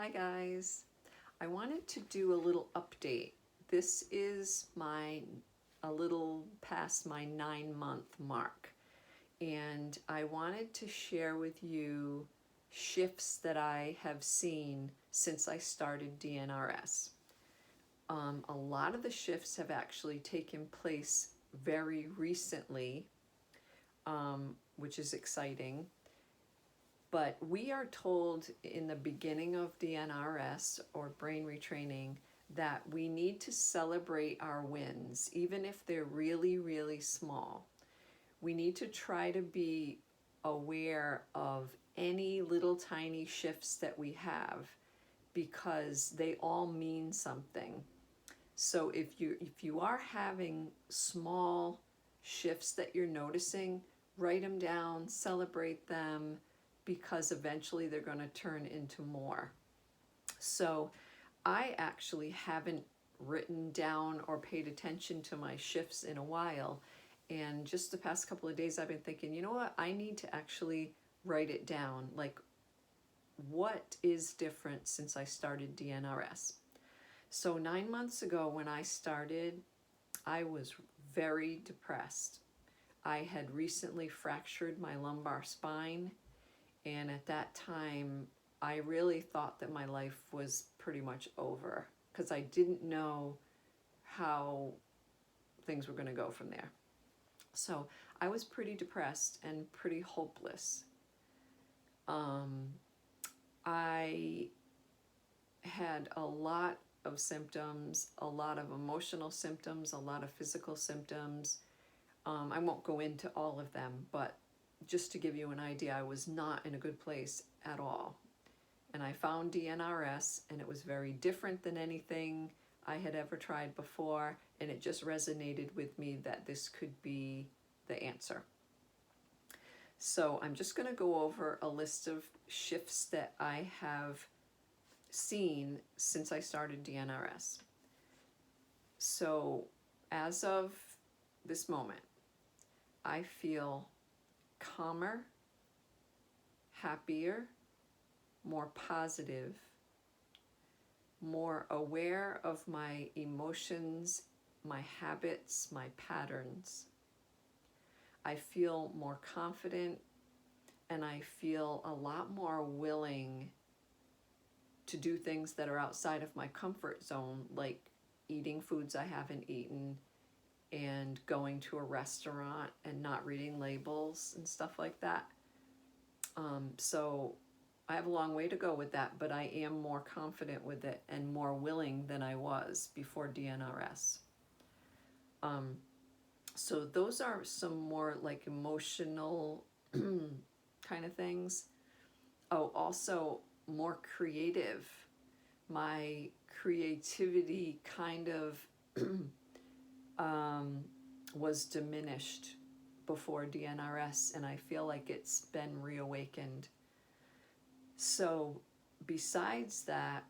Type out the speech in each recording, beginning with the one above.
Hi guys. I wanted to do a little update. This is a little past my 9-month mark, and I wanted to share with you shifts that I have seen since I started DNRS. A lot of the shifts have actually taken place very recently, which is exciting. But we are told in the beginning of DNRS, or brain retraining, that we need to celebrate our wins, even if they're really, really small. We need to try to be aware of any little tiny shifts that we have, because they all mean something. So if you are having small shifts that you're noticing, write them down, celebrate them, because eventually they're going to turn into more. So I actually haven't written down or paid attention to my shifts in a while, and just the past couple of days I've been thinking, you know what, I need to actually write it down. Like, what is different since I started DNRS? So 9 months ago when I started, I was very depressed. I had recently fractured my lumbar spine, and at that time, I really thought that my life was pretty much over, because I didn't know how things were going to go from there. So I was pretty depressed and pretty hopeless. I had a lot of symptoms, a lot of emotional symptoms, a lot of physical symptoms. I won't go into all of them, but just to give you an idea, I was not in a good place at all. And I found DNRS, and it was very different than anything I had ever tried before, and it just resonated with me that this could be the answer. So I'm just going to go over a list of shifts that I have seen since I started DNRS. So as of this moment, I feel calmer, happier, more positive, more aware of my emotions, my habits, my patterns. I feel more confident, and I feel a lot more willing to do things that are outside of my comfort zone, like eating foods I haven't eaten, and going to a restaurant and not reading labels and stuff like that. So I have a long way to go with that, but I am more confident with it and more willing than I was before DNRS. So those are some more like emotional kind of things. Oh, also more creative. My creativity kind of was diminished before DNRS, and I feel like it's been reawakened. So besides that,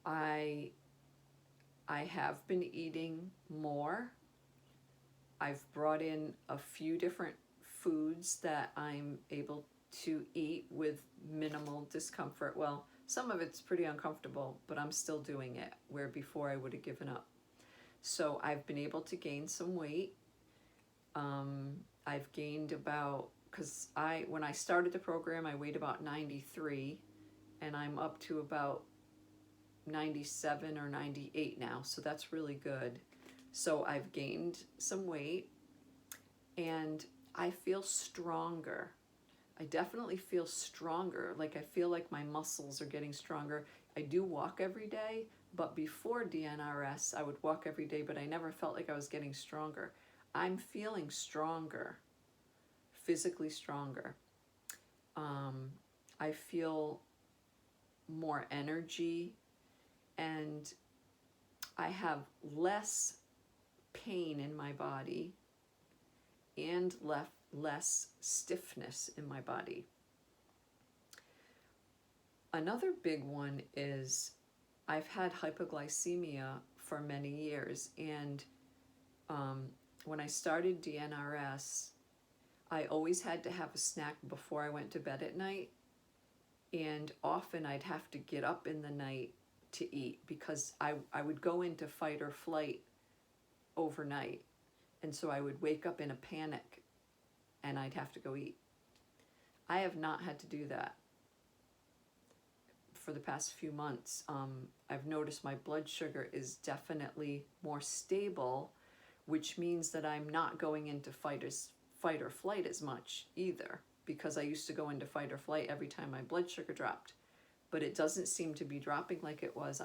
I have been eating more. I've brought in a few different foods that I'm able to eat with minimal discomfort. Well, some of it's pretty uncomfortable, but I'm still doing it, where before I would have given up. So I've been able to gain some weight. I've gained about, because when I started the program, I weighed about 93, and I'm up to about 97 or 98 now, so that's really good. So I've gained some weight, and I feel stronger. I definitely feel stronger. Like, I feel like my muscles are getting stronger. I do walk every day, but before DNRS, I would walk every day, but I never felt like I was getting stronger. I'm feeling stronger, physically stronger. I feel more energy, and I have less pain in my body and less stiffness in my body. Another big one is I've had hypoglycemia for many years, and when I started DNRS, I always had to have a snack before I went to bed at night, And often I'd have to get up in the night to eat because I would go into fight or flight overnight. And so I would wake up in a panic and I'd have to go eat. I have not had to do that for the past few months. I've noticed my blood sugar is definitely more stable, which means that I'm not going into fight or flight as much either, because I used to go into fight or flight every time my blood sugar dropped. But it doesn't seem to be dropping like it was.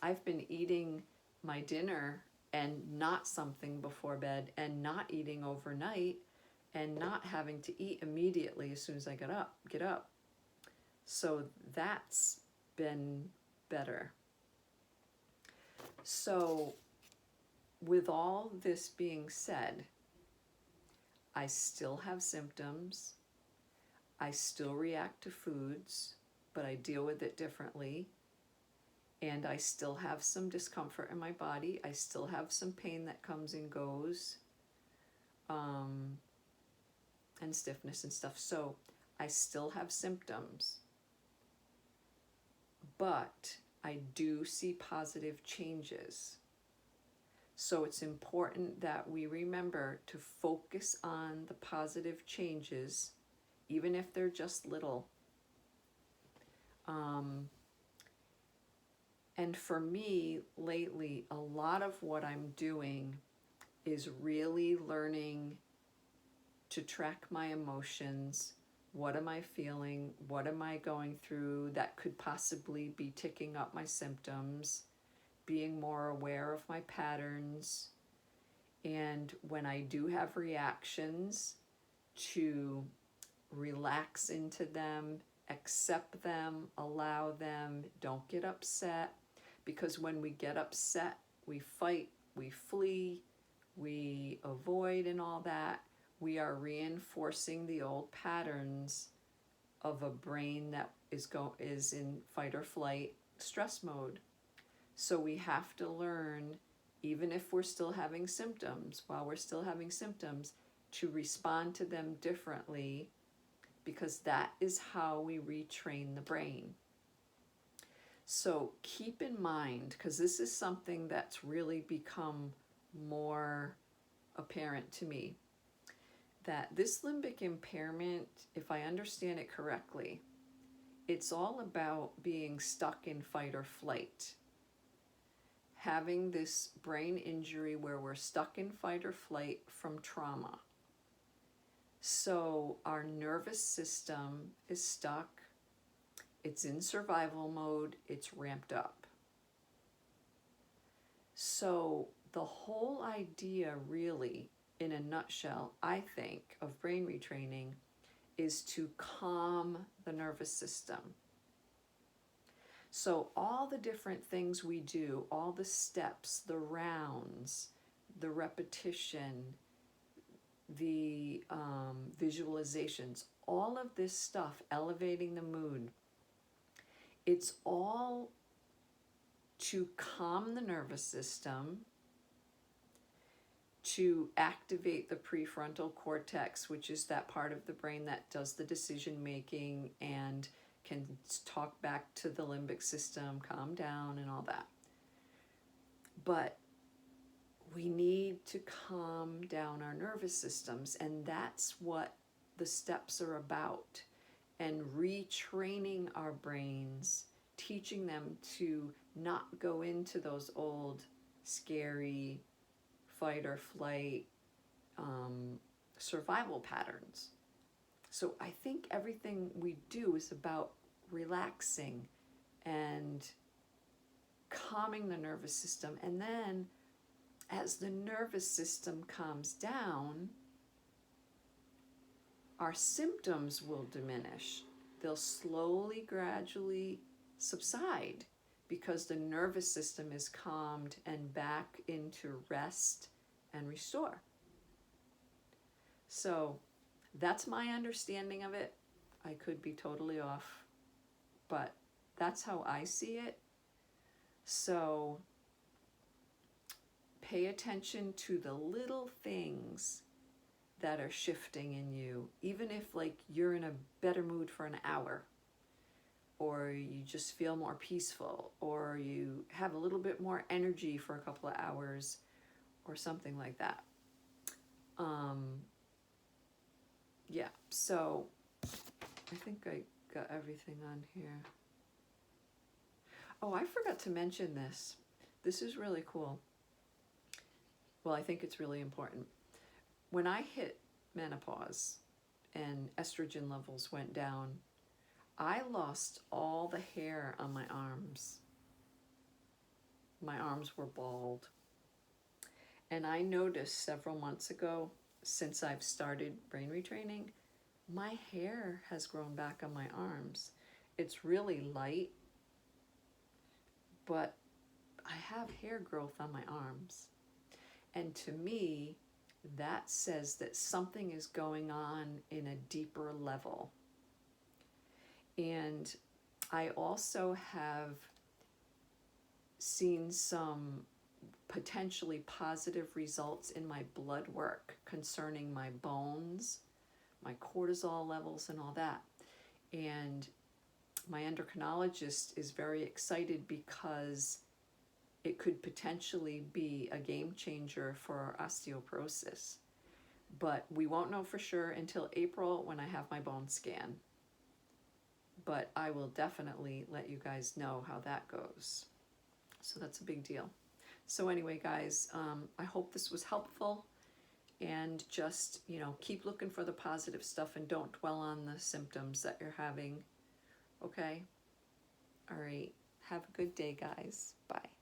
I've been eating my dinner and not something before bed, and not eating overnight, and not having to eat immediately as soon as I get up. So that's been better. So with all this being said, I still have symptoms. I still react to foods, but I deal with it differently. And I still have some discomfort in my body. I still have some pain that comes and goes, and stiffness and stuff. So I still have symptoms, but I do see positive changes. So it's important that we remember to focus on the positive changes, even if they're just little. And for me, lately, a lot of what I'm doing is really learning to track my emotions. What am I feeling? What am I going through that could possibly be ticking up my symptoms? Being more aware of my patterns. And when I do have reactions, to relax into them, accept them, allow them, don't get upset. Because when we get upset, we fight, we flee, we avoid and all that. We are reinforcing the old patterns of a brain that is in fight or flight stress mode. So we have to learn, even if we're still having symptoms, to respond to them differently, because that is how we retrain the brain. So keep in mind, because this is something that's really become more apparent to me, that this limbic impairment, if I understand it correctly, it's all about being stuck in fight or flight. Having this brain injury where we're stuck in fight or flight from trauma. So our nervous system is stuck. It's in survival mode. It's ramped up. So the whole idea, really, in a nutshell, I think, of brain retraining is to calm the nervous system. So all the different things we do, all the steps, the rounds, the repetition, the visualizations, all of this stuff, elevating the mood, it's all to calm the nervous system, to activate the prefrontal cortex, which is that part of the brain that does the decision making and can talk back to the limbic system, calm down and all that. But we need to calm down our nervous systems, and that's what the steps are about. And retraining our brains, teaching them to not go into those old, scary, fight or flight, survival patterns. So I think everything we do is about relaxing and calming the nervous system. And then as the nervous system calms down, our symptoms will diminish. They'll slowly, gradually subside because the nervous system is calmed and back into rest and restore. So that's my understanding of it. I could be totally off, but that's how I see it. So pay attention to the little things that are shifting in you, even if like you're in a better mood for an hour. or you just feel more peaceful, or you have a little bit more energy for a couple of hours, or something like that. Yeah, so I think I got everything on here. Oh, I forgot to mention this. This is really cool. Well, I think it's really important. When I hit menopause and estrogen levels went down, I lost all the hair on my arms. My arms were bald. And I noticed several months ago, since I've started brain retraining, my hair has grown back on my arms. It's really light, but I have hair growth on my arms. And to me, that says that something is going on in a deeper level. And I also have seen some potentially positive results in my blood work concerning my bones, my cortisol levels, and all that. And my endocrinologist is very excited because it could potentially be a game changer for osteoporosis. But we won't know for sure until April when I have my bone scan. But I will definitely let you guys know how that goes. So that's a big deal. So anyway, guys, I hope this was helpful, and just, keep looking for the positive stuff and don't dwell on the symptoms that you're having. Okay? All right. Have a good day, guys. Bye.